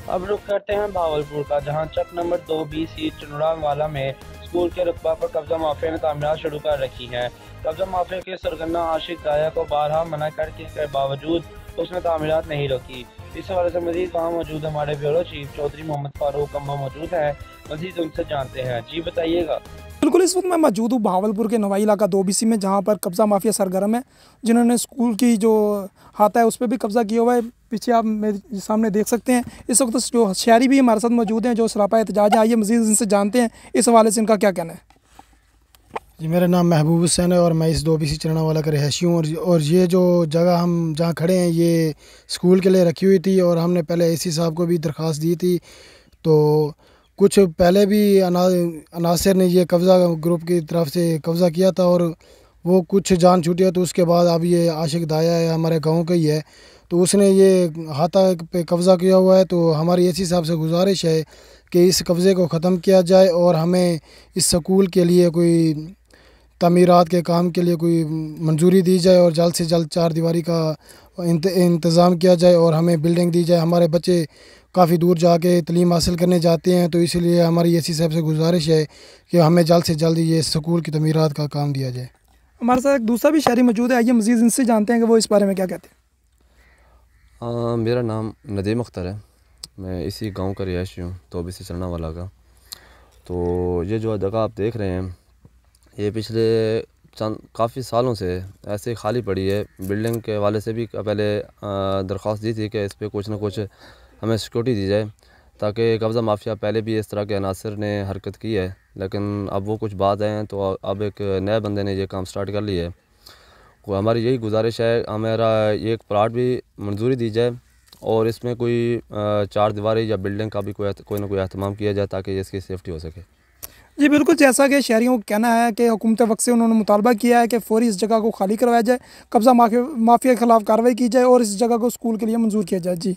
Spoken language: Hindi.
अब रुख करते हैं भावलपुर का, जहां चक नंबर 2 BC चुनड़ावाला में स्कूल के रकबा पर कब्जा माफिया ने तामीरात शुरू कर रखी है। कब्जा माफिया के सरगना आशिक दाया को बारहा मना करने के बावजूद उसने तामीरात नहीं रोकी। इस हवाले से मजीद वहाँ मौजूद हमारे ब्यूरो चीफ चौधरी मोहम्मद फारूक अम्मा मौजूद हैं। मजीद उनसे जानते हैं। जी बताइएगा। बिल्कुल, इस वक्त मैं मौजूद हूँ भावलपुर के नवाई इलाका 2 BC में, जहाँ पर कब्ज़ा माफिया सरगर्म है, जिन्होंने स्कूल की जो हाता है उस पर भी कब्ज़ा किया हुआ है। पीछे आप मेरे सामने देख सकते हैं। इस वक्त जो शहरी भी हमारे साथ मौजूद हैं, जो सरापा एहतजाज है। आइए मज़ीद इनसे जानते हैं इस हवाले से इनका क्या कहना है। जी, मेरा नाम महबूब हुसैन है और मैं इस 2 BC चरणावाला का रहायशी हूँ। और ये जो जगह हम जहाँ खड़े हैं ये स्कूल के लिए रखी हुई थी और हमने पहले एसी साहब को भी दरख्वास्त दी थी। तो कुछ पहले भी अनासर ने ये कब्ज़ा ग्रुप की तरफ से कब्ज़ा किया था और वो कुछ जान छूटिया, तो उसके बाद अब ये आशिक दाया है, हमारे गांव का ही है, तो उसने ये हाथा पे कब्ज़ा किया हुआ है। तो हमारी एसी साहब से गुजारिश है कि इस कब्ज़े को ख़त्म किया जाए और हमें इस स्कूल के लिए कोई तमीरात के काम के लिए कोई मंजूरी दी जाए और जल्द से जल्द चार दीवारी का इंतज़ाम किया जाए और हमें बिल्डिंग दी जाए। हमारे बच्चे काफ़ी दूर जाके तलीम हासिल करने जाते हैं, तो इसलिए हमारी एसी साहब से गुजारिश है कि हमें जल्द से जल्द ये स्कूल की तमीरात का काम दिया जाए। हमारे साथ एक दूसरा भी शहरी मौजूद है। आइए मज़ीद इनसे जानते हैं कि वो इस बारे में क्या कहते हैं। मेरा नाम नदीम अख्तर है। मैं इसी गांव का रिहायशी हूँ, 2 BC चरणावाला का। तो ये जो जगह आप देख रहे हैं ये पिछले चंद काफ़ी सालों से ऐसे खाली पड़ी है। बिल्डिंग के हवाले से भी पहले दरख्वास्त दी थी कि इस पर कुछ ना कुछ हमें सिक्योरिटी दी जाए, ताकि कब्ज़ा माफिया पहले भी इस तरह के अनासर ने हरकत की है, लेकिन अब वो कुछ बात आए हैं तो अब एक नए बंदे ने ये काम स्टार्ट कर लिया है। हमारी यही गुजारिश है, हमारा ये एक प्लाट भी मंजूरी दी जाए और इसमें कोई चार दीवारी या बिल्डिंग का भी कोई ना कोई अहतमाम किया जाए ताकि इसकी सेफ्टी हो सके। जी बिल्कुल, जैसा कि शहरियों का कहना है कि हुकूमत वक्त से उन्होंने मुतालबा किया है कि फ़ौरी इस जगह को खाली करवाया जाए, कब्ज़ा माफिया के ख़िलाफ़ कार्रवाई की जाए और इस जगह को स्कूल के लिए मंजूर किया जाए। जी।